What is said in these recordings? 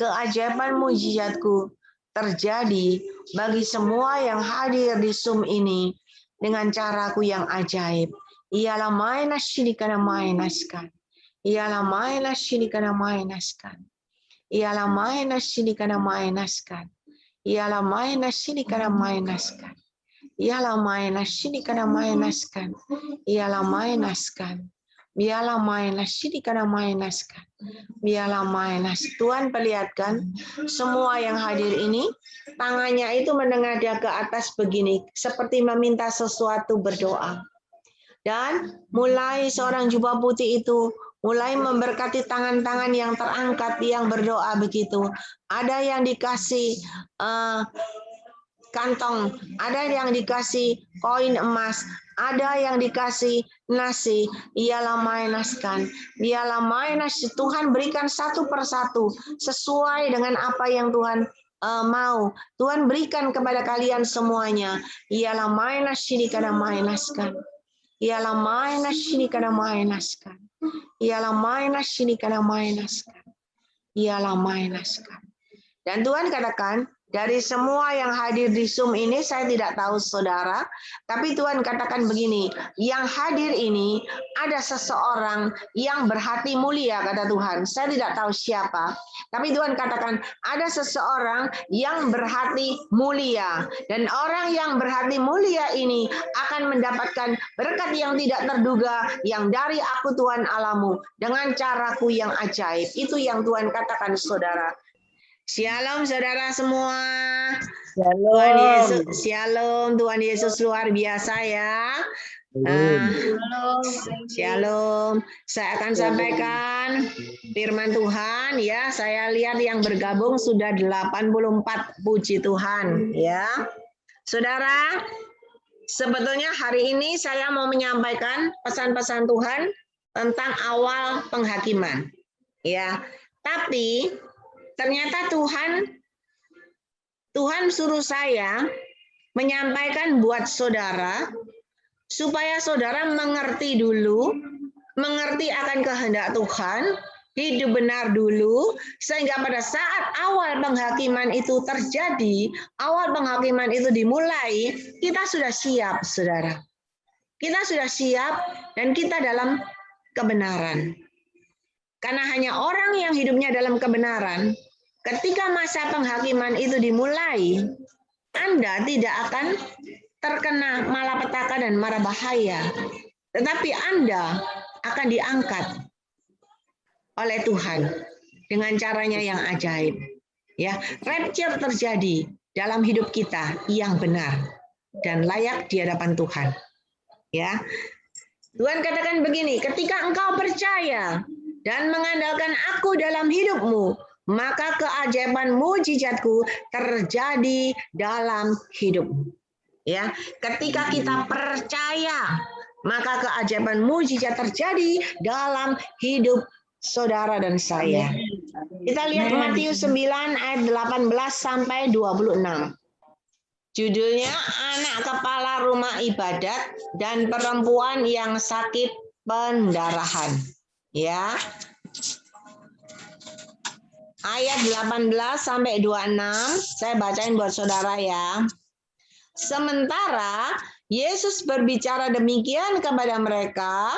keajaiban mujizatku terjadi bagi semua yang hadir di Zoom ini dengan caraku yang ajaib. Ialah mainas sini karena mainaskan. Ialah mainas sini karena mainaskan. Ialah mainas sini karena mainaskan. Ialah mainas sini karena mainaskan. Ialah mainas sini karena mainaskan. Ialah mainaskan. Biarlah mainas sini karena mainaskan. Biarlah mainas. Tuhan perlihatkan semua yang hadir ini tangannya itu menengadah ke atas begini seperti meminta sesuatu berdoa. Dan mulai seorang jubah putih itu mulai memberkati tangan-tangan yang terangkat yang berdoa begitu. Ada yang dikasih kantong, ada yang dikasih koin emas, ada yang dikasih nasi. Ialah mainaskan, ialah mainas. Tuhan berikan satu persatu sesuai dengan apa yang Tuhan mau. Tuhan berikan kepada kalian semuanya. Ialah mainas sini karena mainaskan. Ialah mainas sini karena mainaskan. Ialah mainas sini karena mainaskan. Ialah mainaskan. Dan Tuhan katakan, dari semua yang hadir di Zoom ini, saya tidak tahu saudara, tapi Tuhan katakan begini, yang hadir ini ada seseorang yang berhati mulia, kata Tuhan. Saya tidak tahu siapa, tapi Tuhan katakan ada seseorang yang berhati mulia. Dan orang yang berhati mulia ini akan mendapatkan berkat yang tidak terduga, yang dari aku Tuhan Allahmu, dengan caraku yang ajaib. Itu yang Tuhan katakan saudara. Shalom saudara semua. Shalom. Tuhan Yesus, shalom. Tuhan Yesus luar biasa ya. Shalom. Saya akan sampaikan firman Tuhan ya. Saya lihat yang bergabung sudah 84. Puji Tuhan ya. Saudara, sebetulnya hari ini saya mau menyampaikan pesan-pesan Tuhan tentang awal penghakiman. Ya. Tapi ternyata Tuhan suruh saya menyampaikan buat saudara supaya saudara mengerti dulu, mengerti akan kehendak Tuhan, hidup benar dulu, sehingga pada saat awal penghakiman itu terjadi, awal penghakiman itu dimulai, kita sudah siap, saudara. Kita sudah siap dan kita dalam kebenaran. Karena hanya orang yang hidupnya dalam kebenaran, ketika masa penghakiman itu dimulai, Anda tidak akan terkena malapetaka dan mara bahaya. Tetapi Anda akan diangkat oleh Tuhan dengan caranya yang ajaib. Ya, rapture terjadi dalam hidup kita yang benar dan layak di hadapan Tuhan. Ya. Tuhan katakan begini, ketika engkau percaya dan mengandalkan aku dalam hidupmu, maka keajaiban mujizatku terjadi dalam hidupmu. Ya, ketika kita percaya, maka keajaiban mujizat terjadi dalam hidup saudara dan saya. Kita lihat Matius 9 ayat 18 sampai 26. Judulnya anak kepala rumah ibadat dan perempuan yang sakit pendarahan. Ya. Ayat 18 sampai 26 saya bacain buat saudara ya. Sementara Yesus berbicara demikian kepada mereka,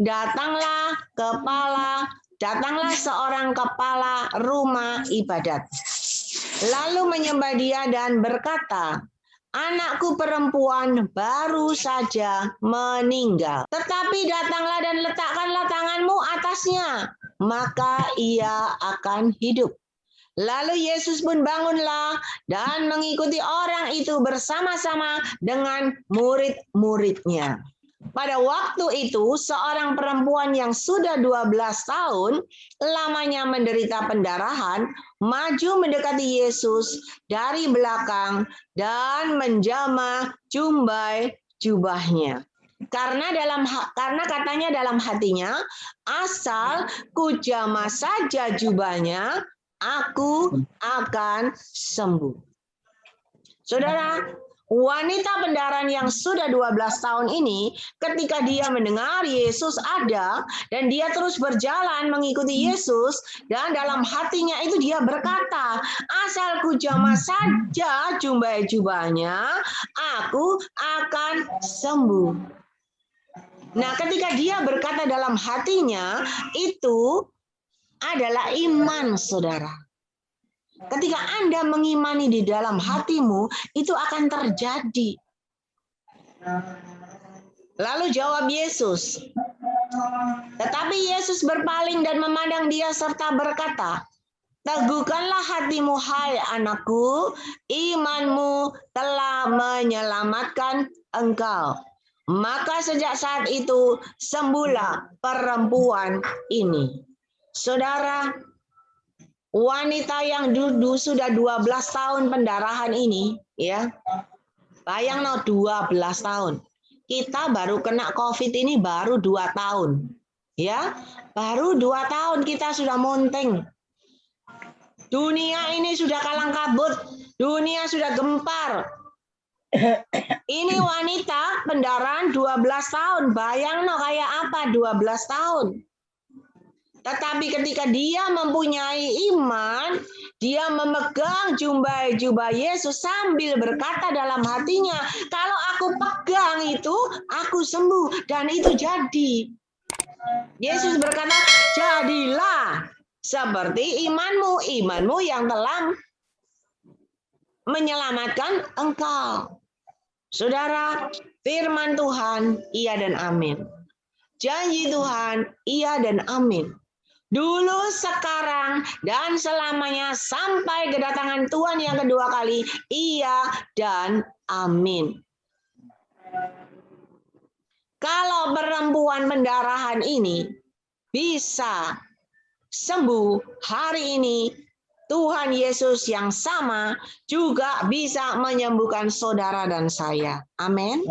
datanglah seorang kepala rumah ibadat. Lalu menyembah dia dan berkata, anakku perempuan baru saja meninggal. Tetapi datanglah dan letakkanlah tanganmu atasnya, maka ia akan hidup. Lalu Yesus pun bangunlah dan mengikuti orang itu bersama-sama dengan murid-muridnya. Pada waktu itu, seorang perempuan yang sudah 12 tahun lamanya menderita pendarahan, maju mendekati Yesus dari belakang dan menjamah jumbai jubahnya. Karena katanya dalam hatinya, asal kujamah saja jubahnya, aku akan sembuh. Saudara, Wanita pendaran yang sudah 12 tahun ini, ketika dia mendengar Yesus ada, dan dia terus berjalan mengikuti Yesus, dan dalam hatinya itu dia berkata, asalku jamah saja jubah-jubahnya, aku akan sembuh. Nah, ketika dia berkata dalam hatinya, itu adalah iman, saudara. Ketika Anda mengimani di dalam hatimu, itu akan terjadi. Lalu jawab Yesus. Tetapi Yesus berpaling dan memandang dia serta berkata, teguhkanlah hatimu, hai anakku, imanmu telah menyelamatkan engkau. Maka sejak saat itu sembuhlah perempuan ini. Saudara, wanita yang dulu sudah 12 tahun pendarahan ini, ya, bayang 12 tahun. Kita baru kena COVID ini baru 2 tahun. Ya, baru 2 tahun kita sudah monteng. Dunia ini sudah kalang kabut, dunia sudah gempar. Ini wanita pendarahan 12 tahun, bayang kayak apa 12 tahun. Tetapi ketika dia mempunyai iman, dia memegang jubah Yesus sambil berkata dalam hatinya, kalau aku pegang itu, aku sembuh. Dan itu jadi. Yesus berkata, jadilah seperti imanmu, imanmu yang telah menyelamatkan engkau. Saudara, firman Tuhan, iya dan amin. Janji Tuhan, iya dan amin. Dulu, sekarang, dan selamanya sampai kedatangan Tuhan yang kedua kali, iya dan amin. Kalau perempuan pendarahan ini bisa sembuh hari ini, Tuhan Yesus yang sama juga bisa menyembuhkan saudara dan saya. Amin.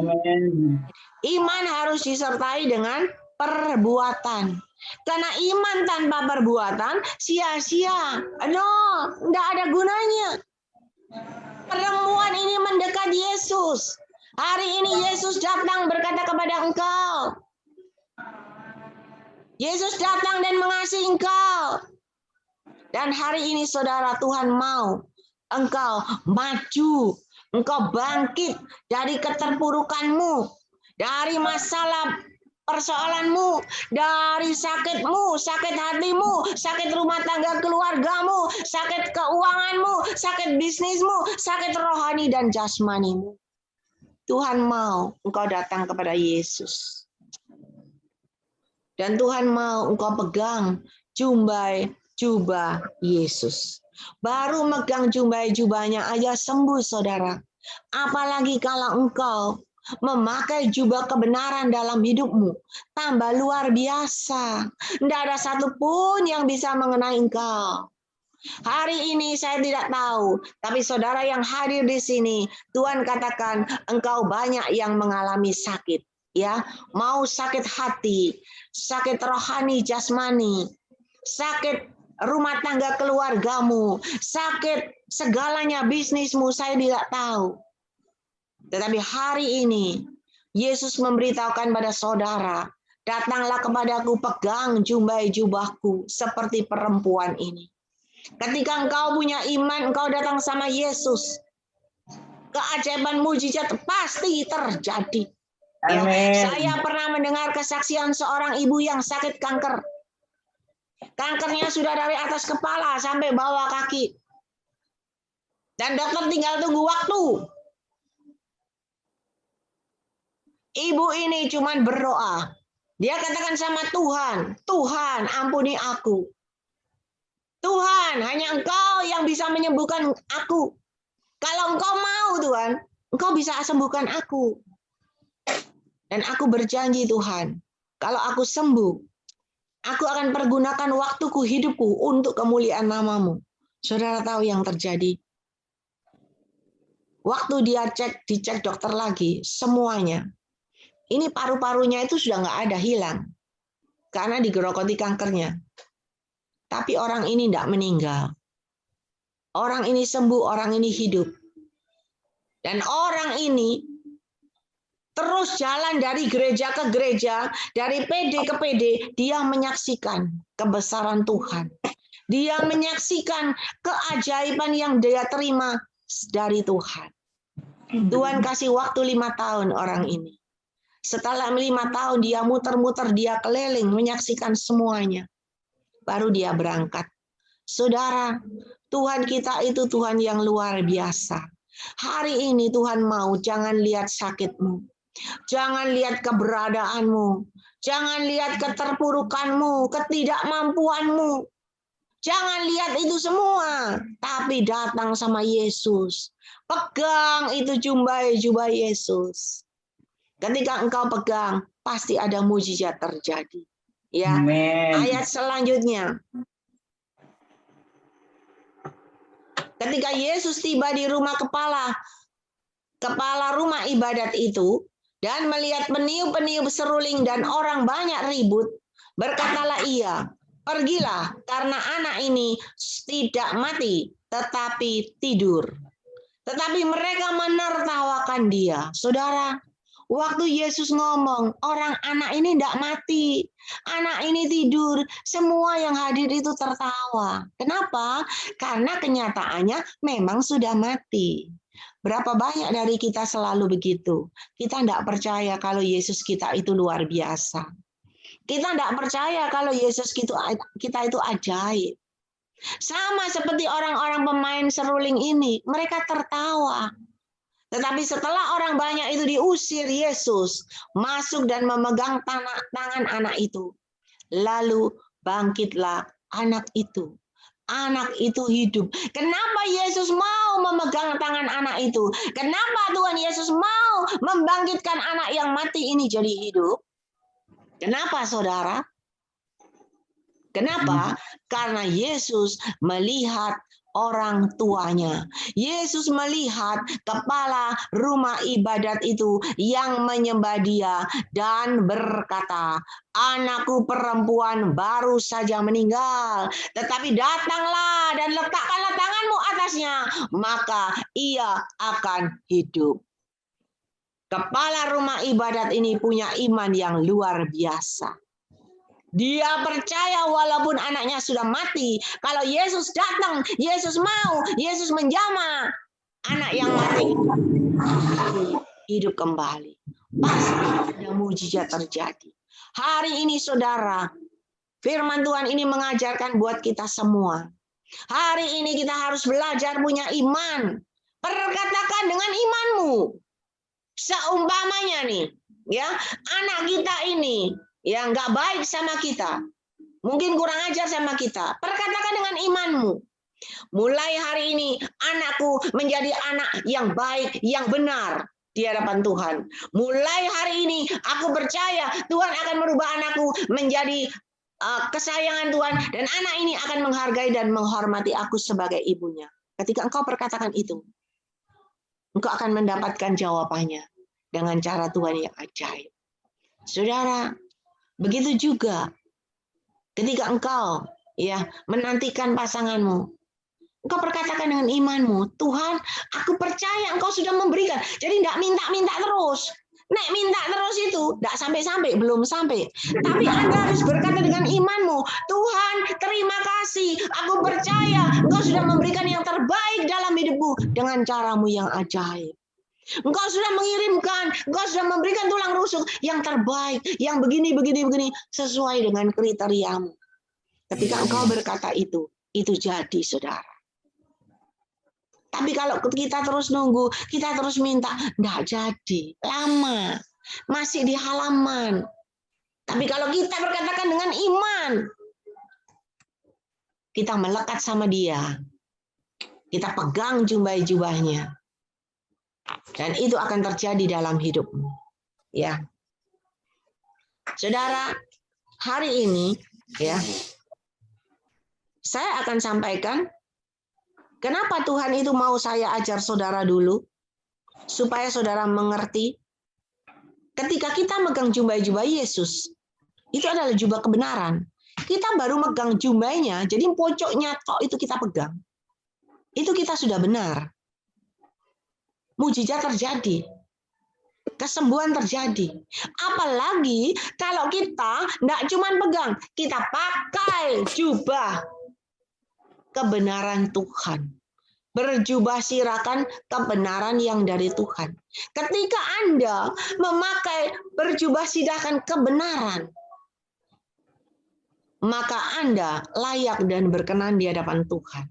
Iman harus disertai dengan perbuatan. Karena iman tanpa perbuatan sia-sia. Enggak ada gunanya. Perempuan ini mendekat Yesus. Hari ini Yesus datang berkata kepada engkau. Yesus datang dan mengasihi engkau. Dan hari ini saudara, Tuhan mau engkau maju. Engkau bangkit dari keterpurukanmu. Dari masalah persoalanmu, dari sakitmu, sakit hatimu, sakit rumah tangga keluargamu, sakit keuanganmu, sakit bisnismu, sakit rohani dan jasmanimu. Tuhan mau engkau datang kepada Yesus. Dan Tuhan mau engkau pegang jubah Yesus. Baru megang jubahnya aja sembuh, saudara. Apalagi kalau engkau memakai jubah kebenaran dalam hidupmu, tambah luar biasa. Tidak ada satupun yang bisa mengenai engkau. Hari ini saya tidak tahu, tapi saudara yang hadir di sini, Tuhan katakan engkau banyak yang mengalami sakit, ya, mau sakit hati, sakit rohani jasmani, sakit rumah tangga keluargamu, sakit segalanya bisnismu, saya tidak tahu. Tetapi hari ini, Yesus memberitahukan pada saudara, datanglah kepadaku, pegang jubahku seperti perempuan ini. Ketika engkau punya iman, engkau datang sama Yesus, keajaiban mujizat pasti terjadi. Ya, saya pernah mendengar kesaksian seorang ibu yang sakit kanker. Kankernya sudah dari atas kepala sampai bawah kaki. Dan dokter tinggal tunggu waktu. Ibu ini cuma berdoa. Dia katakan sama Tuhan, Tuhan ampuni aku. Tuhan, hanya Engkau yang bisa menyembuhkan aku. Kalau Engkau mau, Tuhan, Engkau bisa sembuhkan aku. Dan aku berjanji, Tuhan, kalau aku sembuh, aku akan pergunakan waktuku, hidupku untuk kemuliaan nama-Mu. Saudara tahu yang terjadi? Waktu dia dicek dokter lagi, semuanya. Ini paru-parunya itu sudah nggak ada, hilang. Karena digerogoti kankernya. Tapi orang ini tidak meninggal. Orang ini sembuh, orang ini hidup. Dan orang ini terus jalan dari gereja ke gereja, dari PD ke PD, dia menyaksikan kebesaran Tuhan. Dia menyaksikan keajaiban yang dia terima dari Tuhan. Tuhan kasih waktu 5 tahun orang ini. Setelah 5 tahun dia muter-muter, dia keliling menyaksikan semuanya. Baru dia berangkat. Saudara, Tuhan kita itu Tuhan yang luar biasa. Hari ini Tuhan mau, jangan lihat sakitmu. Jangan lihat keberadaanmu. Jangan lihat keterpurukanmu, ketidakmampuanmu. Jangan lihat itu semua, tapi datang sama Yesus. Pegang itu jubah Yesus. Ketika engkau pegang, pasti ada mujizat terjadi. Ya. Amen. Ayat selanjutnya. Ketika Yesus tiba di rumah kepala rumah ibadat itu dan melihat peniup-peniup seruling dan orang banyak ribut, berkatalah ia, "Pergilah, karena anak ini tidak mati, tetapi tidur." Tetapi mereka menertawakan dia. Saudara, waktu Yesus ngomong, anak ini tidak mati, anak ini tidur, semua yang hadir itu tertawa. Kenapa? Karena kenyataannya memang sudah mati. Berapa banyak dari kita selalu begitu. Kita tidak percaya kalau Yesus kita itu luar biasa. Kita tidak percaya kalau Yesus kita itu ajaib. Sama seperti orang-orang pemain seruling ini, mereka tertawa. Tetapi setelah orang banyak itu diusir, Yesus masuk dan memegang tangan anak itu. Lalu bangkitlah anak itu. Anak itu hidup. Kenapa Yesus mau memegang tangan anak itu? Kenapa Tuhan Yesus mau membangkitkan anak yang mati ini jadi hidup? Kenapa, saudara? Kenapa? Karena Yesus melihat orang tuanya. Yesus melihat kepala rumah ibadat itu yang menyembah dia dan berkata, "Anakku perempuan baru saja meninggal, tetapi datanglah dan letakkanlah tanganmu atasnya, maka ia akan hidup." Kepala rumah ibadat ini punya iman yang luar biasa. Dia percaya walaupun anaknya sudah mati, kalau Yesus datang, Yesus mau, Yesus menjamah anak yang mati hidup kembali. Pasti ada mujizat terjadi. Hari ini saudara, firman Tuhan ini mengajarkan buat kita semua. Hari ini kita harus belajar punya iman. Perkatakan dengan imanmu. Seumpamanya nih, ya, anak kita ini yang nggak baik sama kita, mungkin kurang ajar sama kita, perkatakan dengan imanmu. Mulai hari ini anakku menjadi anak yang baik, yang benar di hadapan Tuhan. Mulai hari ini aku percaya Tuhan akan merubah anakku menjadi kesayangan Tuhan, dan anak ini akan menghargai dan menghormati aku sebagai ibunya. Ketika engkau perkatakan itu, engkau akan mendapatkan jawabannya dengan cara Tuhan yang ajaib. Saudara, begitu juga ketika engkau menantikan pasanganmu, engkau perkatakan dengan imanmu, "Tuhan, aku percaya engkau sudah memberikan." Jadi tidak minta-minta terus. Nek minta terus itu tidak sampai-sampai, belum sampai. Tapi Anda harus berkata dengan imanmu, "Tuhan, terima kasih. Aku percaya engkau sudah memberikan yang terbaik dalam hidupku dengan caramu yang ajaib. Engkau sudah mengirimkan, engkau sudah memberikan tulang rusuk yang terbaik, yang begini, sesuai dengan kriteriamu." Ketika engkau berkata itu jadi, saudara. Tapi kalau kita terus nunggu, kita terus minta, enggak jadi, lama, masih di halaman. Tapi kalau kita berkatakan dengan iman, kita melekat sama dia, kita pegang jubah-jubahnya, dan itu akan terjadi dalam hidupmu. Ya, saudara, hari ini saya akan sampaikan kenapa Tuhan itu mau saya ajar saudara dulu, supaya saudara mengerti. Ketika kita megang jubah-jubah Yesus, itu adalah jubah kebenaran. Kita baru megang jubahnya, jadi pojoknya itu kita pegang. Itu kita sudah benar. mujizat terjadi. Kesembuhan terjadi. Apalagi kalau kita tidak cuma pegang, kita pakai jubah kebenaran Tuhan. Berjubah sirakan kebenaran yang dari Tuhan. Ketika Anda memakai berjubah sirakan kebenaran, maka Anda layak dan berkenan di hadapan Tuhan.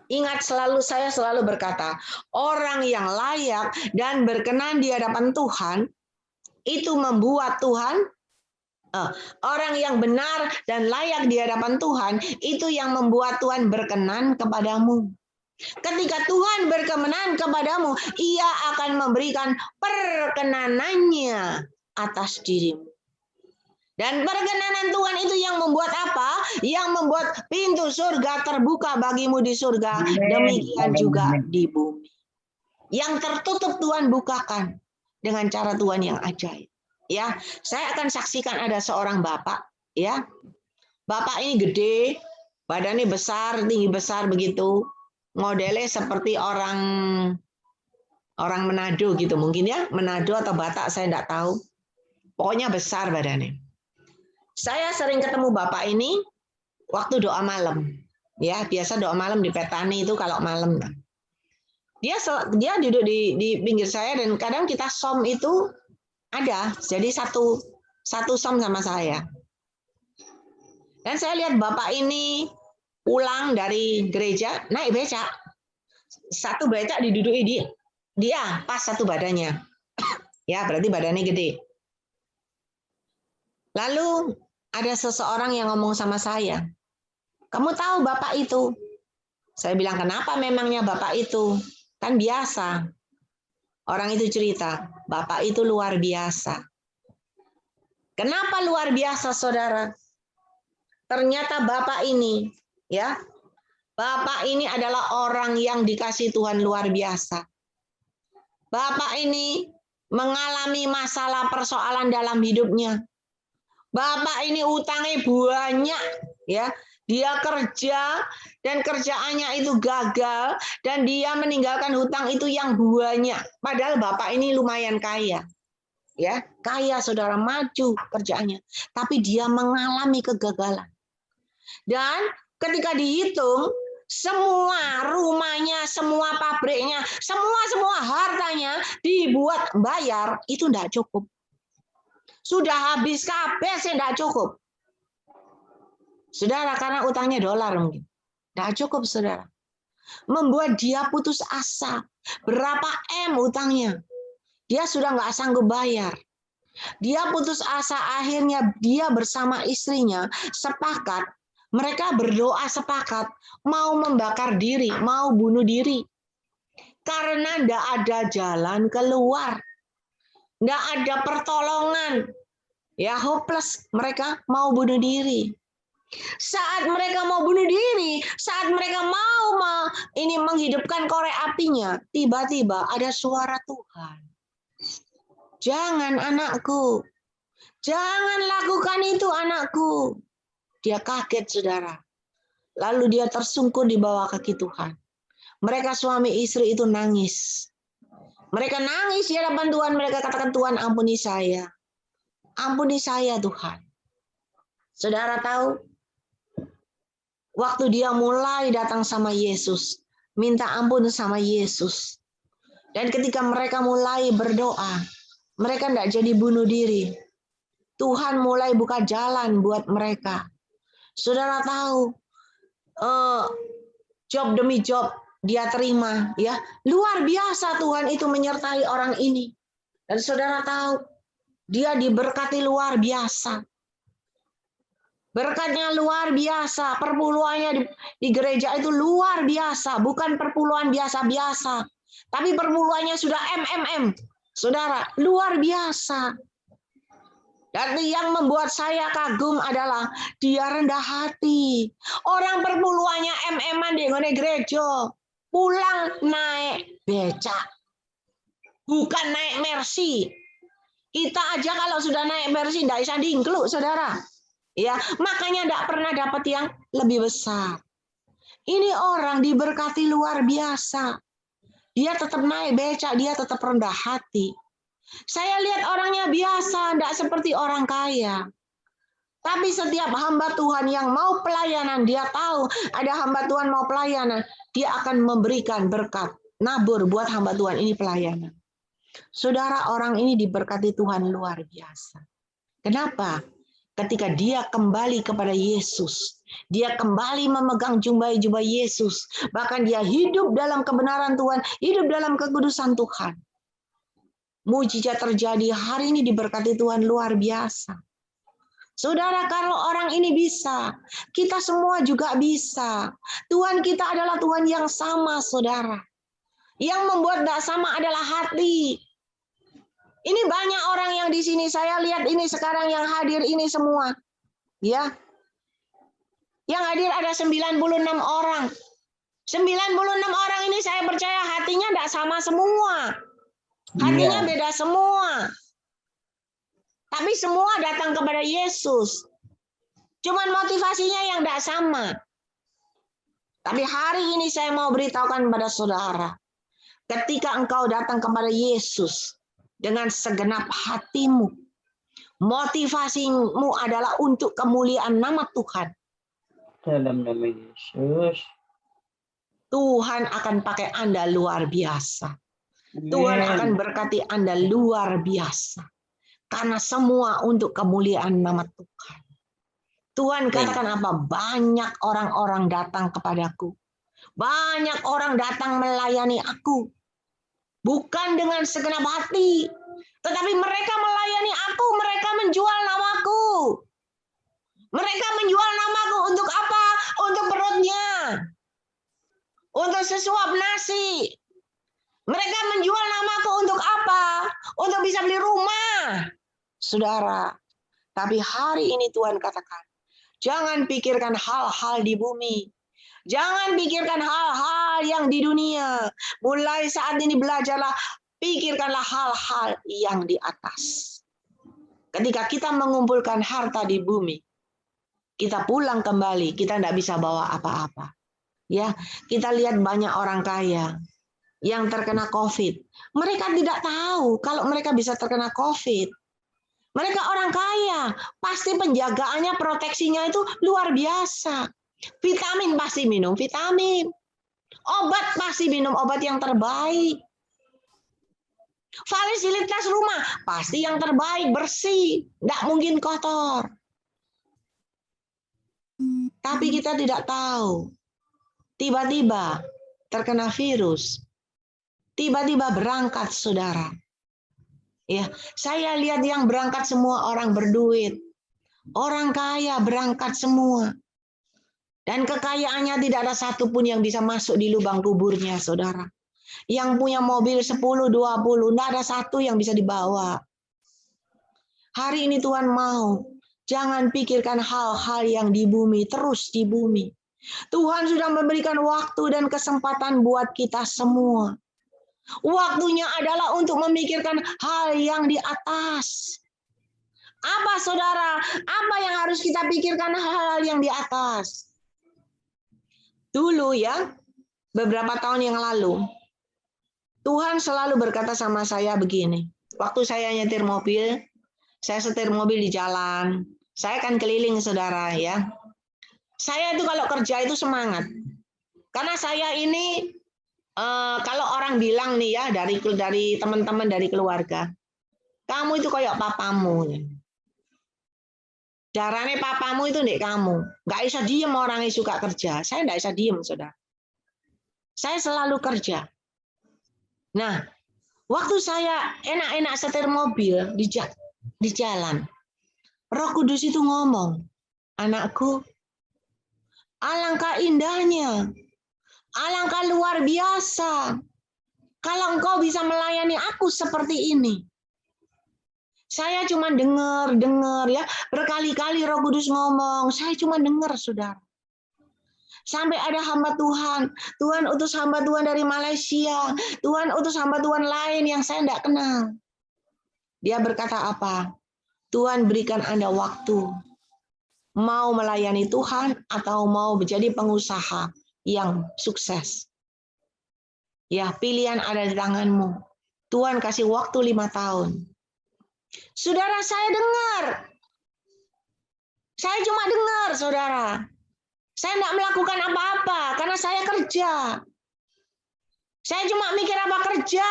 Ingat selalu, saya selalu berkata, orang yang layak dan berkenan di hadapan Tuhan, itu membuat Tuhan, orang yang benar dan layak di hadapan Tuhan, itu yang membuat Tuhan berkenan kepadamu. Ketika Tuhan berkenan kepadamu, Ia akan memberikan perkenanannya atas dirimu. Dan perkenanan Tuhan itu yang membuat apa? Yang membuat pintu surga terbuka bagimu di surga, demikian juga di bumi. Yang tertutup Tuhan bukakan dengan cara Tuhan yang ajaib. Ya, saya akan saksikan ada seorang bapak, ya. Bapak ini gede, badannya besar, tinggi besar begitu. Modelnya seperti orang Manado gitu mungkin ya, Manado atau Batak saya enggak tahu. Pokoknya besar badannya. Saya sering ketemu bapak ini waktu doa malam. Ya, biasa doa malam di Petani itu kalau malam. Dia duduk di pinggir saya dan kadang kita som itu ada. Jadi satu som sama saya. Dan saya lihat bapak ini pulang dari gereja naik becak. Satu becak diduduki dia pas satu badannya. Ya, berarti badannya gede. Lalu ada seseorang yang ngomong sama saya, kamu tahu bapak itu? Saya bilang, kenapa memangnya bapak itu? Kan biasa. Orang itu cerita, bapak itu luar biasa. Kenapa luar biasa, saudara? Ternyata bapak ini, ya, bapak ini adalah orang yang dikasih Tuhan luar biasa. Bapak ini mengalami masalah persoalan dalam hidupnya. Bapak ini utangnya banyak, ya. Dia kerja dan kerjaannya itu gagal dan dia meninggalkan hutang itu yang banyak. Padahal bapak ini lumayan kaya. Ya, kaya saudara, maju kerjaannya. Tapi dia mengalami kegagalan. Dan ketika dihitung semua rumahnya, semua pabriknya, semua hartanya dibuat bayar, itu enggak cukup. Sudah habis kabeh sih enggak cukup. Saudara, karena utangnya dolar mungkin. Enggak cukup, saudara. Membuat dia putus asa. Berapa M utangnya? Dia sudah enggak sanggup bayar. Dia putus asa, akhirnya dia bersama istrinya sepakat, mereka berdoa sepakat, mau membakar diri, mau bunuh diri. Karena enggak ada jalan keluar. Enggak ada pertolongan. Ya, hopeless, mereka mau bunuh diri. Saat mereka mau bunuh diri, saat mereka mau ini menghidupkan korek apinya, tiba-tiba ada suara Tuhan. Jangan anakku, jangan lakukan itu anakku. Dia kaget, saudara. Lalu dia tersungkur di bawah kaki Tuhan. Mereka suami istri itu nangis. Mereka nangis di hadapan Tuhan, mereka katakan, Tuhan ampuni saya. Ampuni saya Tuhan. Saudara tahu, waktu dia mulai datang sama Yesus, minta ampun sama Yesus. Dan ketika mereka mulai berdoa, mereka tidak jadi bunuh diri. Tuhan mulai buka jalan buat mereka. Saudara tahu, job demi job dia terima, ya. Luar biasa Tuhan itu menyertai orang ini. Dan saudara tahu, dia diberkati luar biasa. Berkatnya luar biasa, perpuluhannya di gereja itu luar biasa, bukan perpuluhan biasa-biasa, tapi perpuluhannya sudah MMM. Saudara, luar biasa. Dan yang membuat saya kagum adalah dia rendah hati. Orang perpuluhannya MM-an di gereja, pulang naik becak. Bukan naik Mercy. Kita aja kalau sudah naik Mercy tidak bisa diingkluk, saudara. Ya, makanya tidak pernah dapat yang lebih besar. Ini orang diberkati luar biasa. Dia tetap naik becak, dia tetap rendah hati. Saya lihat orangnya biasa, tidak seperti orang kaya. Tapi setiap hamba Tuhan yang mau pelayanan, dia tahu ada hamba Tuhan mau pelayanan, dia akan memberikan berkat, nabur buat hamba Tuhan ini pelayanan. Saudara, orang ini diberkati Tuhan luar biasa. Kenapa? Ketika dia kembali kepada Yesus, dia kembali memegang jubah Yesus, bahkan dia hidup dalam kebenaran Tuhan, hidup dalam kekudusan Tuhan. Mujizat terjadi, hari ini diberkati Tuhan luar biasa. Saudara, kalau orang ini bisa, kita semua juga bisa. Tuhan kita adalah Tuhan yang sama, saudara. Yang membuat tidak sama adalah hati. Ini banyak orang yang di sini, saya lihat ini sekarang yang hadir ini semua. Ya. Yang hadir ada 96 orang. 96 orang ini saya percaya hatinya tidak sama semua. Hatinya beda semua. Tapi semua datang kepada Yesus. Cuman motivasinya yang tidak sama. Tapi hari ini saya mau beritahukan kepada saudara. Ketika engkau datang kepada Yesus dengan segenap hatimu, motivasimu adalah untuk kemuliaan nama Tuhan. Dalam nama Yesus. Tuhan akan pakai Anda luar biasa. Tuhan akan berkati Anda luar biasa. Karena semua untuk kemuliaan nama Tuhan. Tuhan katakan apa? Banyak orang-orang datang kepadaku. Banyak orang datang melayani aku. Bukan dengan segenap hati. Tetapi mereka melayani aku. Mereka menjual namaku. Mereka menjual namaku untuk apa? Untuk perutnya. Untuk sesuap nasi. Mereka menjual namaku untuk apa? Untuk bisa beli rumah. Saudara, tapi hari ini Tuhan katakan, jangan pikirkan hal-hal di bumi. Jangan pikirkan hal-hal yang di dunia. Mulai saat ini belajarlah, pikirkanlah hal-hal yang di atas. Ketika kita mengumpulkan harta di bumi, kita pulang kembali, kita tidak bisa bawa apa-apa. Ya, kita lihat banyak orang kaya yang terkena COVID. Mereka tidak tahu kalau mereka bisa terkena COVID. Mereka orang kaya, pasti penjagaannya, proteksinya itu luar biasa. Vitamin pasti minum vitamin. Obat pasti minum obat yang terbaik. Fasilitas rumah pasti yang terbaik, bersih, tidak mungkin kotor. Tapi kita tidak tahu. Tiba-tiba terkena virus. Tiba-tiba berangkat, saudara. Ya, saya lihat yang berangkat semua orang berduit. Orang kaya berangkat semua. Dan kekayaannya tidak ada satupun yang bisa masuk di lubang kuburnya, saudara. Yang punya mobil 10, 20, tidak ada satu yang bisa dibawa. Hari ini Tuhan mau, jangan pikirkan hal-hal yang di bumi, terus di bumi. Tuhan sudah memberikan waktu dan kesempatan buat kita semua. Waktunya adalah untuk memikirkan hal yang di atas. Apa, saudara? Apa yang harus kita pikirkan hal-hal yang di atas? Dulu ya, beberapa tahun yang lalu, Tuhan selalu berkata sama saya begini. Waktu saya nyetir mobil, saya setir mobil di jalan, saya akan keliling, saudara ya. Saya itu kalau kerja itu semangat. Karena saya ini kalau orang bilang nih ya dari teman-teman dari keluarga, kamu itu kayak papamu. Darahnya papamu itu nih kamu. Nggak bisa diem orang yang suka kerja. Saya nggak bisa diem, saudara. Saya selalu kerja. Nah, waktu saya enak-enak setir mobil di jalan, Roh Kudus itu ngomong, anakku, alangkah indahnya. Alangkah luar biasa kalau engkau bisa melayani aku seperti ini. Saya cuma dengar ya, berkali-kali Roh Kudus ngomong, saya cuma dengar, saudara. Sampai ada hamba Tuhan utus hamba Tuhan dari Malaysia, Tuhan utus hamba Tuhan lain yang saya tidak kenal. Dia berkata apa? Tuhan berikan Anda waktu, mau melayani Tuhan atau mau menjadi pengusaha yang sukses. Ya, pilihan ada di tanganmu. Tuhan kasih waktu 5 tahun. Saudara, saya dengar. Saya cuma dengar, saudara. Saya tidak melakukan apa-apa karena saya kerja. Saya cuma mikir apa kerja.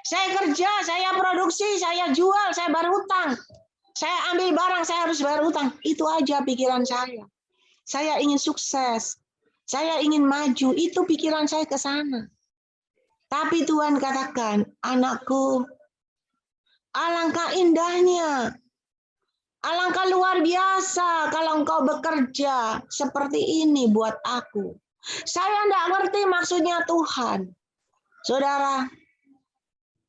Saya kerja, saya produksi, saya jual, saya bayar hutang. Saya ambil barang, saya harus bayar hutang. Itu aja pikiran saya. Saya ingin sukses. Saya ingin maju. Itu pikiran saya ke sana. Tapi Tuhan katakan, anakku, alangkah indahnya. Alangkah luar biasa kalau engkau bekerja seperti ini buat aku. Saya tidak ngerti maksudnya Tuhan. Saudara,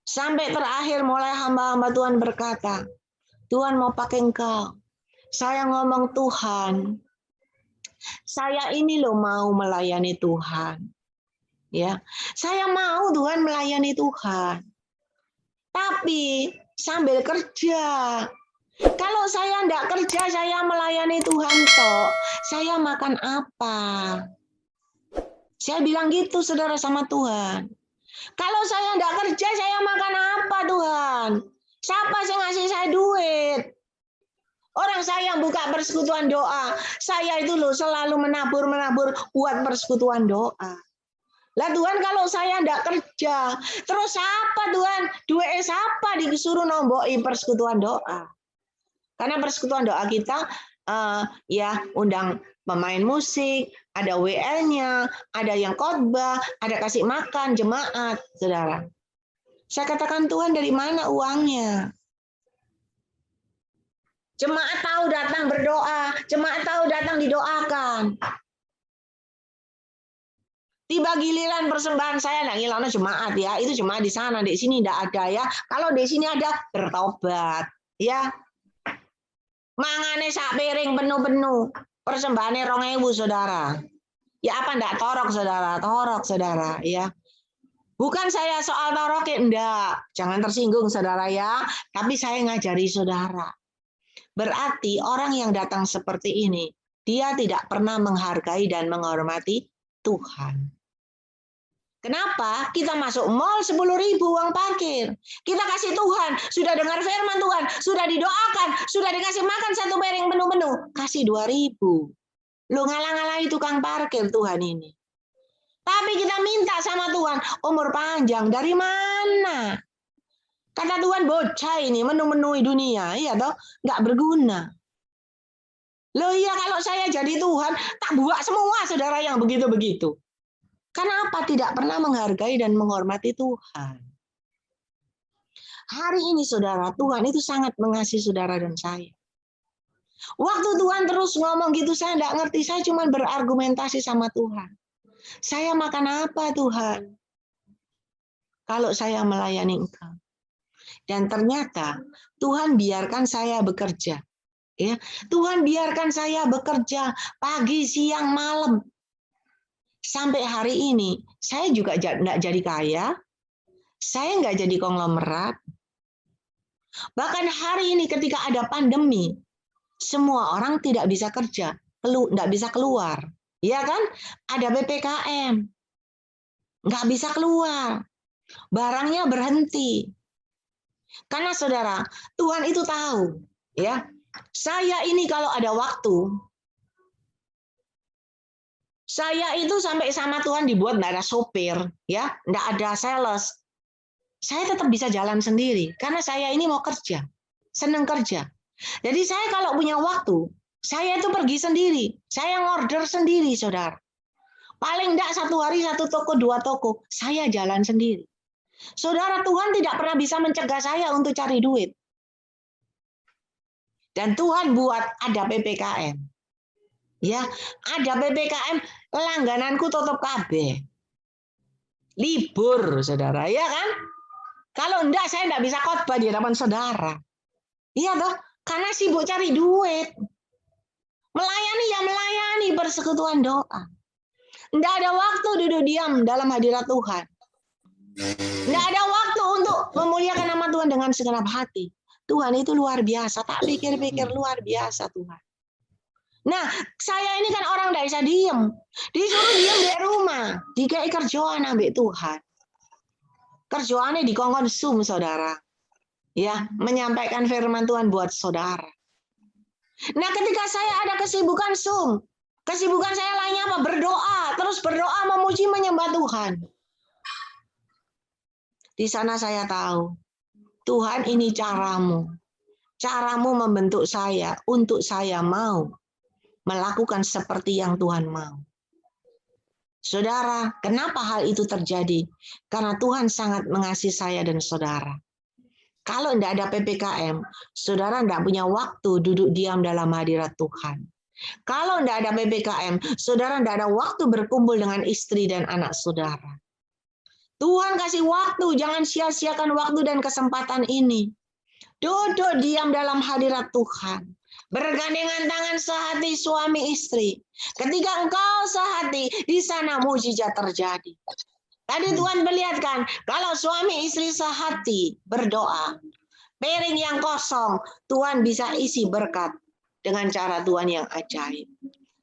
sampai terakhir mulai hamba-hamba Tuhan berkata, Tuhan mau pakai engkau. Saya ngomong Tuhan, saya ini loh mau melayani Tuhan. Ya, saya mau Tuhan melayani Tuhan. Tapi sambil kerja. Kalau saya tidak kerja, saya melayani Tuhan toh. Saya makan apa? Saya bilang gitu, saudara, sama Tuhan. Kalau saya tidak kerja, saya makan apa, Tuhan? Siapa yang ngasih saya duit? Orang saya yang buka persekutuan doa. Saya itu loh selalu menabur buat persekutuan doa. Lah Tuhan, kalau saya tidak kerja, terus apa Tuhan? Duit siapa disuruh nomboi persekutuan doa? Karena persekutuan doa kita ya undang pemain musik, ada WL-nya, ada yang khotbah, ada kasih makan jemaat, saudara. Saya katakan Tuhan, dari mana uangnya? Jemaat tahu datang berdoa, jemaat tahu datang didoakan. Tiba giliran persembahan saya nggak ngilangnya jemaat ya, itu jemaat di sana, di sini tidak ada ya. Kalau di sini ada bertobat, ya. Mangane sak piring penuh-penuh. Persembahannya 2.000, saudara. Ya apa enggak torok, saudara? Torok, saudara, ya. Bukan saya soal torok, enggak. Jangan tersinggung, saudara, ya. Tapi saya ngajari saudara. Berarti orang yang datang seperti ini, dia tidak pernah menghargai dan menghormati Tuhan. Kenapa? Kita masuk mall 10.000 uang parkir. Kita kasih Tuhan, sudah dengar firman Tuhan, sudah didoakan, sudah dikasih makan 1 piring penuh-penuh, kasih 2.000. Lu ngalah-ngalahi tukang parkir Tuhan ini. Tapi kita minta sama Tuhan, umur panjang dari mana? Kata Tuhan, bocah ini menuhi dunia, ya toh, nggak berguna. Loh iya, kalau saya jadi Tuhan, tak buat semua saudara yang begitu-begitu. Kenapa tidak pernah menghargai dan menghormati Tuhan? Hari ini saudara, Tuhan itu sangat mengasihi saudara dan saya. Waktu Tuhan terus ngomong gitu, saya tidak ngerti. Saya cuma berargumentasi sama Tuhan. Saya makan apa Tuhan? Kalau saya melayani Engkau. Dan ternyata Tuhan biarkan saya bekerja. Ya, Tuhan biarkan saya bekerja pagi, siang, malam. Sampai hari ini, saya juga tidak jadi kaya, saya nggak jadi konglomerat. Bahkan hari ini ketika ada pandemi, semua orang tidak bisa kerja, nggak bisa keluar. Ya kan? Ada PPKM, nggak bisa keluar. Barangnya berhenti. Karena saudara, Tuhan itu tahu. Ya, saya ini kalau ada waktu, saya itu sampai sama Tuhan dibuat nggak ada sopir, ya, nggak ada sales. Saya tetap bisa jalan sendiri karena saya ini mau kerja, senang kerja. Jadi saya kalau punya waktu, saya itu pergi sendiri, saya ngorder sendiri, saudara. Paling enggak 1 hari 1 toko, 2 toko, saya jalan sendiri. Saudara, Tuhan tidak pernah bisa mencegah saya untuk cari duit. Dan Tuhan buat ada PPKM. Ya, ada PPKM, langgananku tutup KB. Libur, saudara, ya kan? Kalau enggak, saya enggak bisa khotbah di hadapan saudara. Iya toh, karena sibuk cari duit. Melayani ya melayani persekutuan doa. Enggak ada waktu duduk diam dalam hadirat Tuhan. Enggak ada waktu untuk memuliakan nama Tuhan dengan segenap hati. Tuhan itu luar biasa, tak pikir-pikir luar biasa Tuhan. Nah, saya ini kan orang tidak bisa diem. Disuruh diem di rumah. Dikai kerjaan ambil Tuhan. kerjaannya dikongkon Zoom, saudara. Ya, menyampaikan firman Tuhan buat saudara. Nah, ketika saya ada kesibukan Zoom, kesibukan saya lainnya apa? Berdoa, terus berdoa memuji menyembah Tuhan. Di sana saya tahu, Tuhan ini caramu. Caramu membentuk saya untuk saya mau melakukan seperti yang Tuhan mau. Saudara, kenapa hal itu terjadi? Karena Tuhan sangat mengasihi saya dan saudara. Kalau tidak ada PPKM, saudara tidak punya waktu duduk diam dalam hadirat Tuhan. Kalau tidak ada PPKM, saudara tidak ada waktu berkumpul dengan istri dan anak saudara. Tuhan kasih waktu, jangan sia-siakan waktu dan kesempatan ini. Duduk diam dalam hadirat Tuhan. Bergandengan tangan sehati suami istri. Ketika engkau sehati, di sana mujizat terjadi. Tadi Tuhan perlihatkan, kalau suami istri sehati berdoa, piring yang kosong, Tuhan bisa isi berkat dengan cara Tuhan yang ajaib.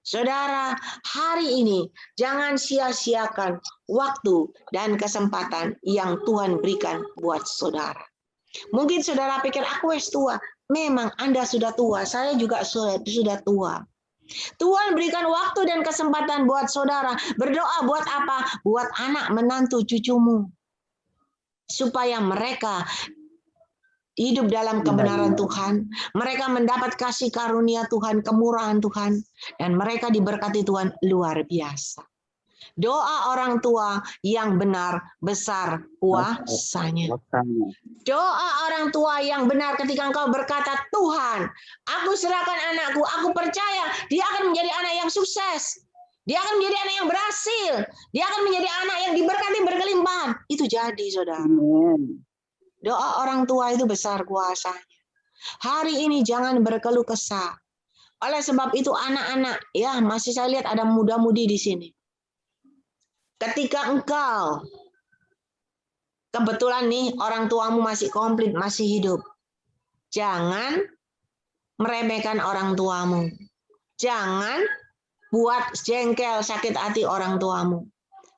Saudara, hari ini jangan sia-siakan waktu dan kesempatan yang Tuhan berikan buat saudara. Mungkin saudara pikir, aku wis tua. Memang Anda sudah tua, saya juga sudah tua. Tuhan berikan waktu dan kesempatan buat saudara. Berdoa buat apa? Buat anak menantu cucumu. Supaya mereka hidup dalam kebenaran Tuhan. Mereka mendapat kasih karunia Tuhan, kemurahan Tuhan. Dan mereka diberkati Tuhan luar biasa. Doa orang tua yang benar besar kuasanya. Doa orang tua yang benar ketika engkau berkata, Tuhan, aku serahkan anakku, aku percaya dia akan menjadi anak yang sukses. Dia akan menjadi anak yang berhasil. Dia akan menjadi anak yang diberkati berkelimpahan. Itu jadi, saudara. Doa orang tua itu besar kuasanya. Hari ini jangan berkeluh kesah. Oleh sebab itu anak-anak, ya masih saya lihat ada muda-mudi di sini. Ketika engkau kebetulan nih orang tuamu masih komplit, masih hidup, jangan meremehkan orang tuamu. Jangan buat jengkel, sakit hati orang tuamu.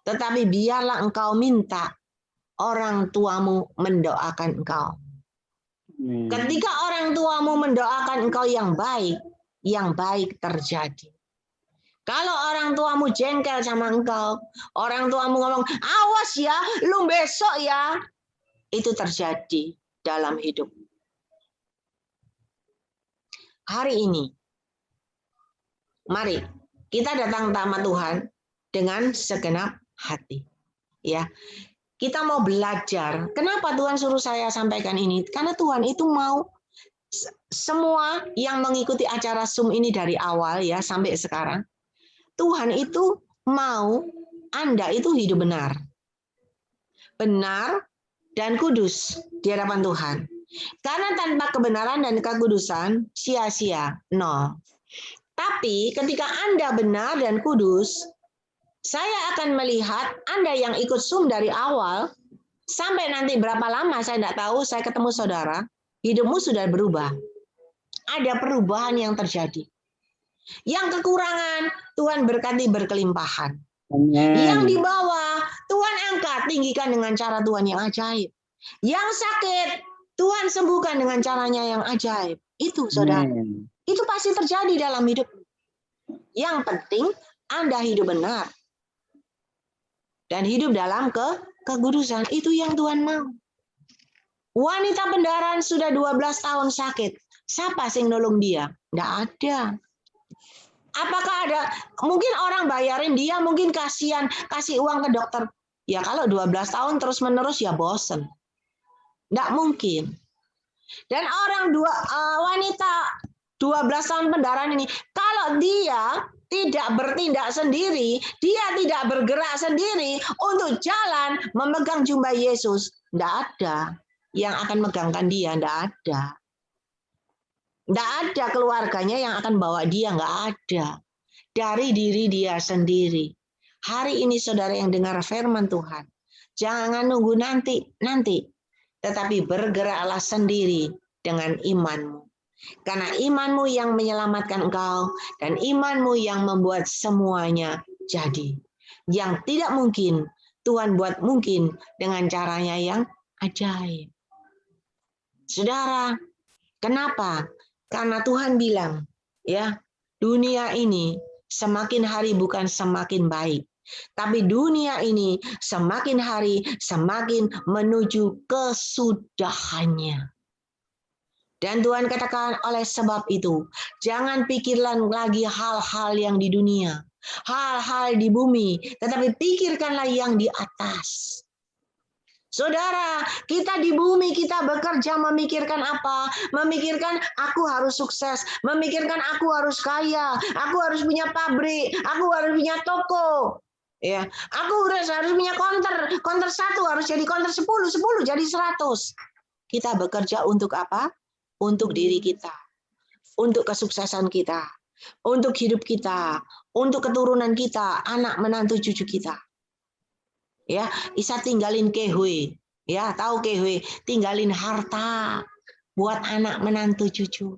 Tetapi biarlah engkau minta orang tuamu mendoakan engkau. Ketika orang tuamu mendoakan engkau yang baik terjadi. Kalau orang tuamu jengkel sama engkau, orang tuamu ngomong, awas ya, lu besok ya. Itu terjadi dalam hidup. Hari ini, mari kita datang tamat Tuhan dengan segenap hati. Ya, kita mau belajar. Kenapa Tuhan suruh saya sampaikan ini? Karena Tuhan itu mau semua yang mengikuti acara Zoom ini dari awal ya sampai sekarang. Tuhan itu mau Anda itu hidup benar. Benar dan kudus di hadapan Tuhan. Karena tanpa kebenaran dan kekudusan, sia-sia, nol. Tapi ketika Anda benar dan kudus, saya akan melihat Anda yang ikut Zoom dari awal, sampai nanti berapa lama saya tidak tahu, saya ketemu saudara, hidupmu sudah berubah. Ada perubahan yang terjadi. Yang kekurangan, Tuhan berkati berkelimpahan. Yang di bawah, Tuhan angkat, tinggikan dengan cara Tuhan yang ajaib. Yang sakit, Tuhan sembuhkan dengan caranya yang ajaib. Itu, saudara. Itu pasti terjadi dalam hidup. Yang penting, Anda hidup benar. Dan hidup dalam kekudusan. Itu yang Tuhan mau. Wanita pendaran sudah 12 tahun sakit. Siapa sing nolong dia? Tidak ada. Apakah ada, mungkin orang bayarin dia, mungkin kasihan, kasih uang ke dokter. Ya kalau 12 tahun terus-menerus ya bosen. Tidak mungkin. Dan wanita 12 tahun pendaran ini, kalau dia tidak bertindak sendiri, dia tidak bergerak sendiri untuk jalan memegang jubah Yesus, tidak ada yang akan megangkan dia, tidak ada. Tidak ada keluarganya yang akan bawa dia, nggak ada. Dari diri dia sendiri. Hari ini saudara yang dengar firman Tuhan, jangan nunggu nanti. Tetapi bergeraklah sendiri dengan imanmu. Karena imanmu yang menyelamatkan engkau, dan imanmu yang membuat semuanya jadi. Yang tidak mungkin, Tuhan buat mungkin dengan caranya yang ajaib. Saudara, kenapa? Karena Tuhan bilang, ya, dunia ini semakin hari bukan semakin baik, tapi dunia ini semakin hari semakin menuju kesudahannya. Dan Tuhan katakan, oleh sebab itu, jangan pikirkan lagi hal-hal yang di dunia, hal-hal di bumi, tetapi pikirkanlah yang di atas. Saudara, kita di bumi, kita bekerja memikirkan apa? Memikirkan aku harus sukses, memikirkan aku harus kaya, aku harus punya pabrik, aku harus punya toko. Ya, aku harus punya konter 1 harus jadi konter 10 jadi 100. Kita bekerja untuk apa? Untuk diri kita, untuk kesuksesan kita, untuk hidup kita, untuk keturunan kita, anak menantu cucu kita. Ya, Isa tinggalin kehwe, ya tahu kehwe, tinggalin harta buat anak menantu cucu.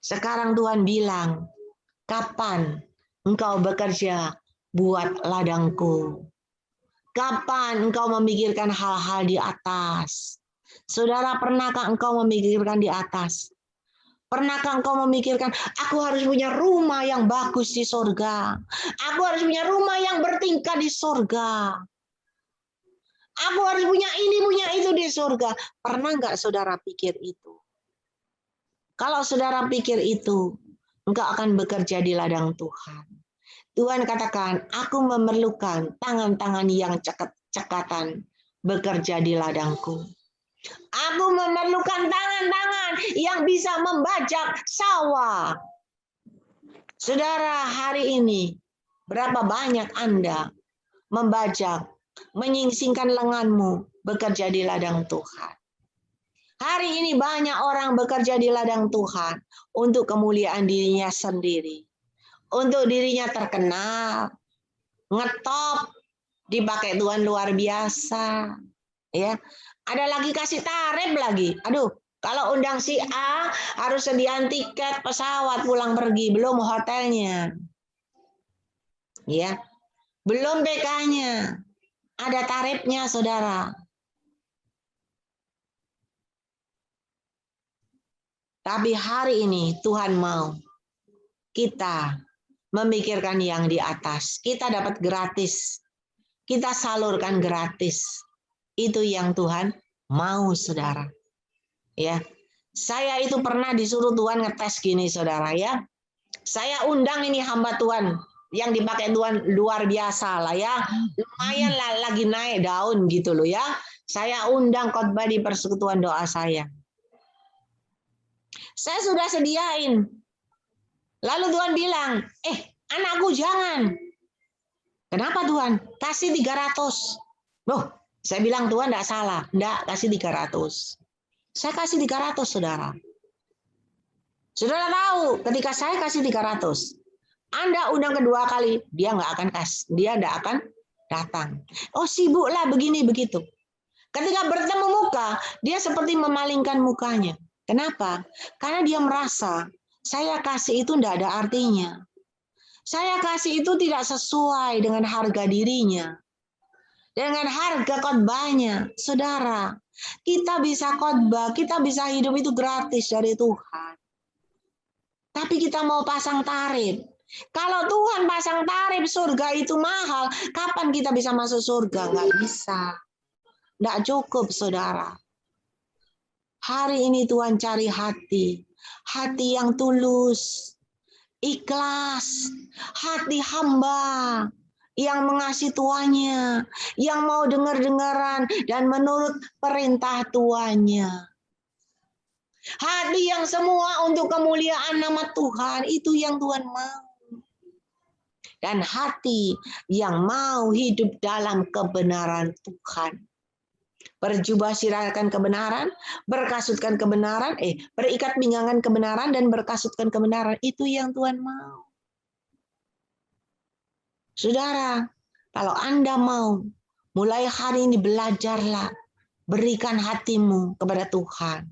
Sekarang Tuhan bilang, kapan engkau bekerja buat ladangku? Kapan engkau memikirkan hal-hal di atas? Saudara, pernahkah engkau memikirkan di atas? Pernahkah engkau memikirkan, aku harus punya rumah yang bagus di sorga. Aku harus punya rumah yang bertingkat di sorga. Aku harus punya ini, punya itu di sorga. Pernah nggak saudara pikir itu? Kalau saudara pikir itu, engkau akan bekerja di ladang Tuhan. Tuhan katakan, aku memerlukan tangan-tangan yang cekatan bekerja di ladangku. Aku memerlukan tangan-tangan yang bisa membajak sawah. Saudara, hari ini berapa banyak Anda membajak, menyingsingkan lenganmu bekerja di ladang Tuhan. Hari ini banyak orang bekerja di ladang Tuhan untuk kemuliaan dirinya sendiri. Untuk dirinya terkenal, ngetop, dipakai Tuhan luar biasa. Ya, ada lagi kasih tarif lagi. Aduh, kalau undang si A harus sediaan tiket pesawat pulang pergi, belum hotelnya. Ya. Belum BK-nya. Ada tarifnya, Saudara. Tapi hari ini Tuhan mau kita memikirkan yang di atas. Kita dapat gratis. Kita salurkan gratis. Itu yang Tuhan mau, saudara. Ya, saya itu pernah disuruh Tuhan ngetes gini, saudara ya. Saya undang ini hamba Tuhan yang dipakai Tuhan luar biasa lah ya. Lumayan lah lagi naik daun gitu loh ya. Saya undang khotbah di persekutuan doa saya. Saya sudah sediain. Lalu Tuhan bilang, anakku jangan. Kenapa Tuhan? Kasih 300. Loh, saya bilang Tuhan enggak salah. Enggak, kasih 300. Saya kasih 300, saudara. Saudara tahu, ketika saya kasih 300, Anda undang kedua kali, dia enggak akan kasih. Dia enggak akan datang. Oh, sibuklah begini begitu. Ketika bertemu muka, dia seperti memalingkan mukanya. Kenapa? Karena dia merasa, saya kasih itu enggak ada artinya. Saya kasih itu tidak sesuai dengan harga dirinya. Dengan harga khotbahnya, saudara, kita bisa khotbah, kita bisa hidup itu gratis dari Tuhan. Tapi kita mau pasang tarif. Kalau Tuhan pasang tarif surga itu mahal, kapan kita bisa masuk surga? Nggak bisa. Nggak cukup, saudara. Hari ini Tuhan cari hati. Hati yang tulus, ikhlas, hati hamba yang mengasihi tuannya, yang mau dengar-dengaran dan menurut perintah tuannya. Hati yang semua untuk kemuliaan nama Tuhan, itu yang Tuhan mau. Dan hati yang mau hidup dalam kebenaran Tuhan. Berjubah sirahkan kebenaran, berkasutkan kebenaran, berikat pinggangan kebenaran dan berkasutkan kebenaran, itu yang Tuhan mau. Saudara, kalau Anda mau, mulai hari ini belajarlah, berikan hatimu kepada Tuhan.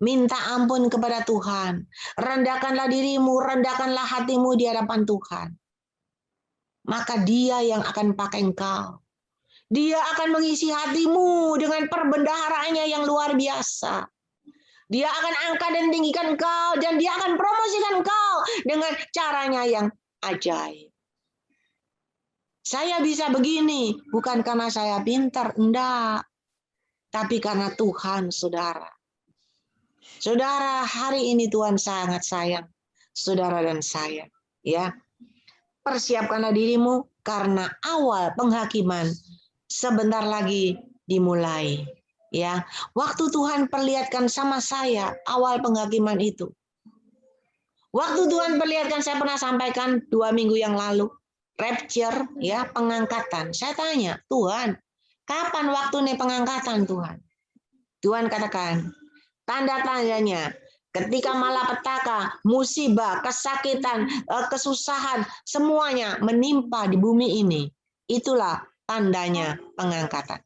Minta ampun kepada Tuhan. Rendahkanlah dirimu, rendahkanlah hatimu di hadapan Tuhan. maka Dia yang akan pakai engkau. Dia akan mengisi hatimu dengan perbendaharaannya yang luar biasa. Dia akan angkat dan tinggikan engkau, dan Dia akan promosikan engkau dengan caranya yang ajaib. Saya bisa begini, bukan karena saya pintar, enggak. Tapi karena Tuhan, saudara. Saudara, hari ini Tuhan sangat sayang saudara dan saya. Ya, persiapkanlah dirimu karena awal penghakiman sebentar lagi dimulai. Ya, waktu Tuhan perlihatkan sama saya awal penghakiman itu. Waktu Tuhan perlihatkan, saya pernah sampaikan 2 minggu yang lalu, rapture, ya, pengangkatan. Saya tanya, Tuhan, kapan waktu nih pengangkatan Tuhan? Tuhan katakan, tanda-tandanya ketika malapetaka, musibah, kesakitan, kesusahan, semuanya menimpa di bumi ini. Itulah tandanya pengangkatan.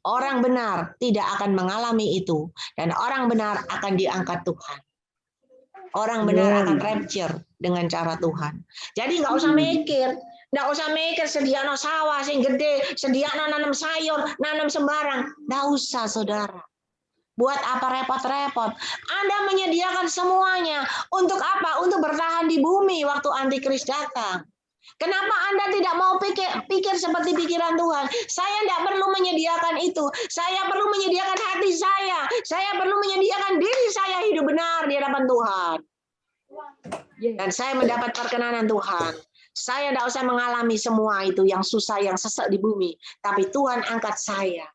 Orang benar tidak akan mengalami itu, dan orang benar akan diangkat Tuhan. Orang benar akan rapture dengan cara Tuhan. Jadi nggak usah mikir, sediano sawah sing gede, sediano nanam sayur, nanam sembarang. Nggak usah, saudara. Buat apa repot-repot? Anda menyediakan semuanya. Untuk apa? Untuk bertahan di bumi waktu antikris datang. Kenapa Anda tidak mau pikir seperti pikiran Tuhan? Saya tidak perlu menyediakan itu. Saya perlu menyediakan hati saya. Saya perlu menyediakan diri saya hidup benar di hadapan Tuhan. Dan saya mendapat perkenanan Tuhan. Saya tidak usah mengalami semua itu yang susah, yang sesek di bumi. Tapi Tuhan angkat saya.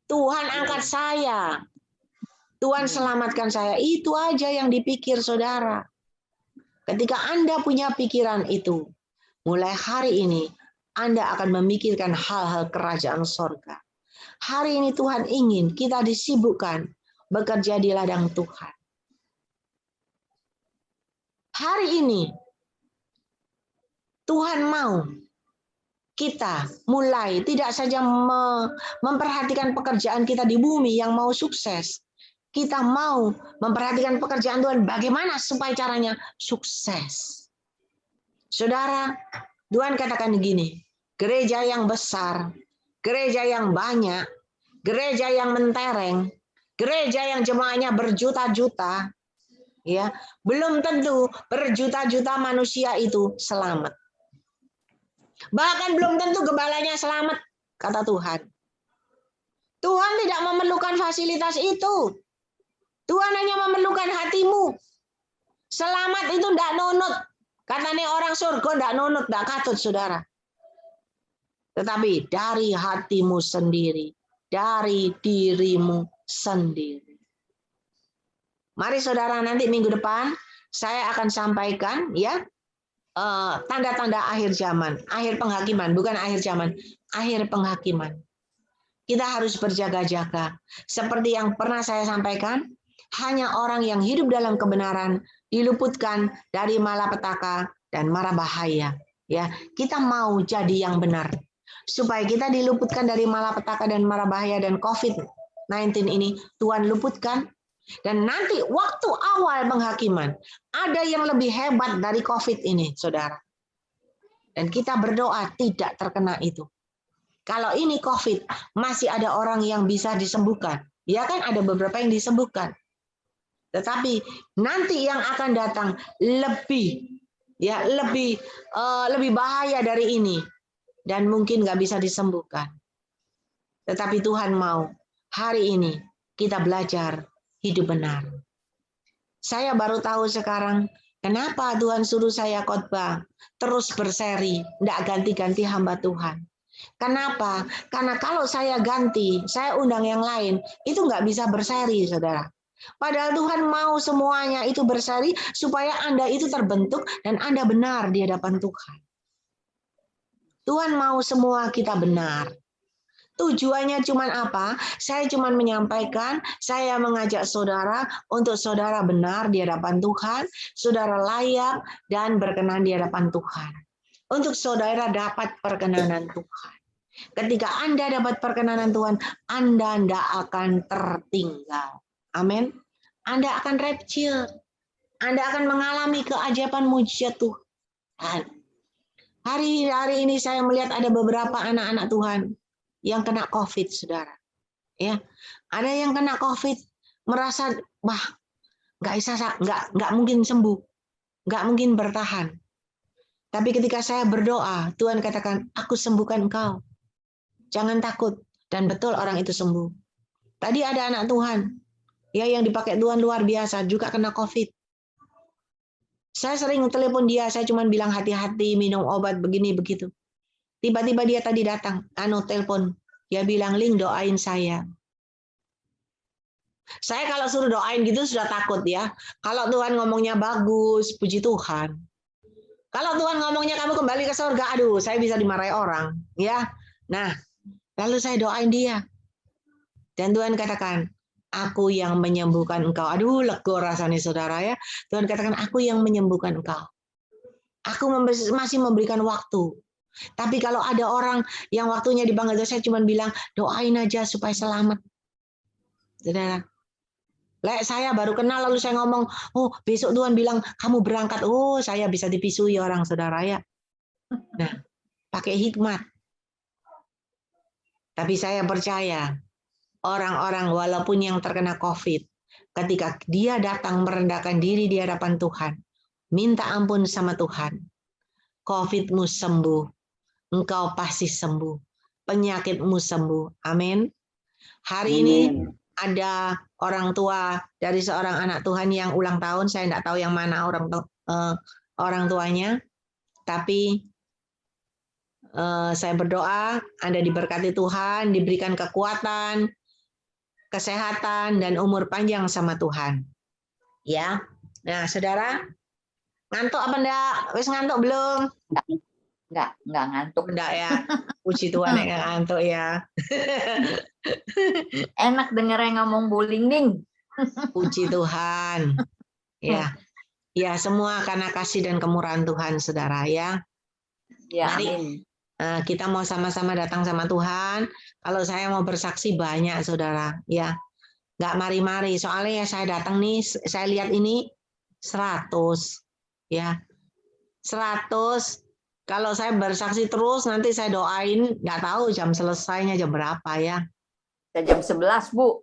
Tuhan angkat saya. Tuhan selamatkan saya. Itu aja yang dipikir, saudara. Ketika Anda punya pikiran itu, mulai hari ini Anda akan memikirkan hal-hal kerajaan sorga. Hari ini Tuhan ingin kita disibukkan bekerja di ladang Tuhan. Hari ini Tuhan mau kita mulai tidak saja memperhatikan pekerjaan kita di bumi yang mau sukses. Kita mau memperhatikan pekerjaan Tuhan bagaimana supaya caranya sukses. Saudara, Tuhan katakan begini, gereja yang besar, gereja yang banyak, gereja yang mentereng, gereja yang jemaahnya berjuta-juta, ya, belum tentu berjuta-juta manusia itu selamat. Bahkan belum tentu gembalanya selamat, kata Tuhan. Tuhan tidak memerlukan fasilitas itu. Tuhan hanya memerlukan hatimu. Selamat itu tidak nunut. Katanya orang surga tidak nunut, tidak katut, saudara. Tetapi dari hatimu sendiri, dari dirimu sendiri. Mari saudara, nanti minggu depan saya akan sampaikan ya tanda-tanda akhir zaman, akhir penghakiman, bukan akhir zaman, akhir penghakiman. Kita harus berjaga-jaga. Seperti yang pernah saya sampaikan, hanya orang yang hidup dalam kebenaran diluputkan dari malapetaka dan mara bahaya. Ya, kita mau jadi yang benar supaya kita diluputkan dari malapetaka dan mara bahaya dan COVID-19 ini Tuhan luputkan. Dan nanti waktu awal penghakiman ada yang lebih hebat dari COVID ini, saudara. Dan kita berdoa tidak terkena itu. Kalau ini COVID masih ada orang yang bisa disembuhkan, ya kan ada beberapa yang disembuhkan. Tetapi nanti yang akan datang lebih bahaya dari ini dan mungkin nggak bisa disembuhkan. Tetapi Tuhan mau hari ini kita belajar hidup benar. Saya baru tahu sekarang kenapa Tuhan suruh saya khotbah terus berseri, tidak ganti-ganti hamba Tuhan. Kenapa? Karena kalau saya ganti, saya undang yang lain, itu nggak bisa berseri, saudara. Padahal Tuhan mau semuanya itu berseri supaya Anda itu terbentuk dan Anda benar di hadapan Tuhan. Tuhan mau semua kita benar. Tujuannya cuma apa? Saya cuma menyampaikan, saya mengajak saudara untuk saudara benar di hadapan Tuhan, saudara layak dan berkenan di hadapan Tuhan. Untuk saudara dapat perkenanan Tuhan. Ketika Anda dapat perkenanan Tuhan, Anda tidak akan tertinggal. Amin. Anda akan rapture. Anda akan mengalami keajaiban mujizat Tuhan. Hari ini saya melihat ada beberapa anak-anak Tuhan yang kena COVID, saudara. Ya, ada yang kena COVID merasa, wah, nggak mungkin sembuh, nggak mungkin bertahan. Tapi ketika saya berdoa, Tuhan katakan, aku sembuhkan engkau. Jangan takut. Dan betul orang itu sembuh. Tadi ada anak Tuhan, ya, yang dipakai Tuhan luar biasa, juga kena COVID. Saya sering telepon dia, saya cuma bilang hati-hati, minum obat begini begitu. Tiba-tiba dia tadi datang, telepon. Dia bilang, Ling, doain saya. Saya kalau suruh doain gitu sudah takut ya. Kalau Tuhan ngomongnya bagus, puji Tuhan. Kalau Tuhan ngomongnya kamu kembali ke surga, aduh, saya bisa dimarahi orang, ya. Nah, lalu saya doain dia. Dan Tuhan katakan, aku yang menyembuhkan engkau. Aduh, lega rasanya saudara ya. Tuhan katakan, aku yang menyembuhkan engkau. Aku masih memberikan waktu. Tapi kalau ada orang yang waktunya dipanggil, saya cuma bilang, doain aja supaya selamat. Saudara. Saya baru kenal lalu saya ngomong, oh besok Tuhan bilang kamu berangkat. Oh, saya bisa dipisui orang, saudara ya. Nah, pakai hikmat. Tapi saya percaya, orang-orang walaupun yang terkena COVID, ketika dia datang merendahkan diri di hadapan Tuhan, minta ampun sama Tuhan, COVID-mu sembuh, engkau pasti sembuh, penyakitmu sembuh. Amin. Hari ini ada orang tua dari seorang anak Tuhan yang ulang tahun, saya tidak tahu yang mana orang tuanya, tapi saya berdoa Anda diberkati Tuhan, diberikan kekuatan, kesehatan, dan umur panjang sama Tuhan. Ya, nah saudara, ngantuk apa enggak? Wis ngantuk belum? Enggak ngantuk. Enggak ya, puji Tuhan yang ngantuk ya. Enak dengernya ngomong bowling ning. Puji Tuhan. Ya, ya semua karena kasih dan kemurahan Tuhan, saudara ya. Ya, mari amin. Kita mau sama-sama datang sama Tuhan. Kalau saya mau bersaksi banyak, saudara, ya. Nggak mari-mari, soalnya ya saya datang nih, saya lihat ini 100, ya. 100. Kalau saya bersaksi terus, nanti saya doain, nggak tahu jam selesainya jam berapa ya. Jam 11, Bu.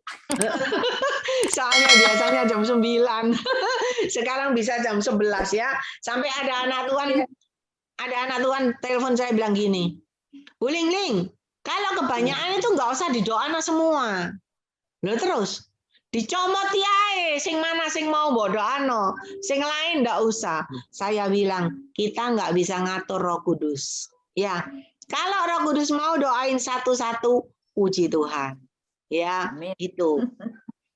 Soalnya biasanya jam 9. Sekarang bisa jam 11 ya. Sampai ada anak Tuhan telepon saya bilang gini, Bu Ling, kalau kebanyakan itu nggak usah didoain semua. Loh terus, dicomot ya, sing mana sing mau bodoano, sing lain nggak usah. Saya bilang, kita nggak bisa ngatur Roh Kudus. Ya, kalau Roh Kudus mau doain satu-satu, puji Tuhan. Ya, Amin. itu.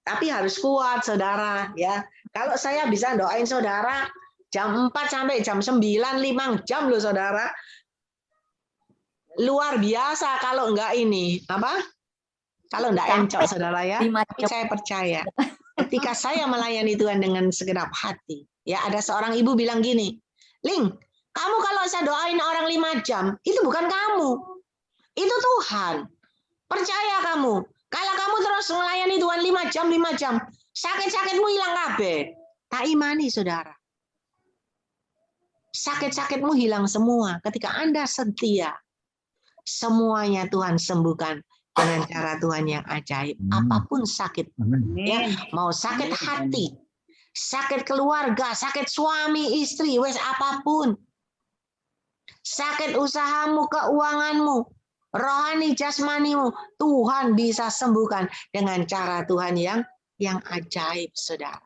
Tapi harus kuat, saudara. Ya, kalau saya bisa doain saudara jam 4 sampai jam 9, 5 jam loh, saudara. Luar biasa kalau enggak ini. Apa? Kalau enggak encok, saudara ya. Tapi saya percaya. Ketika saya melayani Tuhan dengan segenap hati. Ya, ada seorang ibu bilang gini, Ling, kamu kalau saya doain orang 5 jam, itu bukan kamu. Itu Tuhan. Percaya kamu. Kalau kamu terus melayani Tuhan 5 jam, sakit-sakitmu hilang kabeh. Tak imani, saudara. Sakit-sakitmu hilang semua ketika Anda setia. Semuanya Tuhan sembuhkan dengan cara Tuhan yang ajaib. Apapun sakit, ya, mau sakit hati, sakit keluarga, sakit suami, istri, wes apapun. Sakit usahamu, keuanganmu, rohani, jasmanimu, Tuhan bisa sembuhkan dengan cara Tuhan yang ajaib, saudara.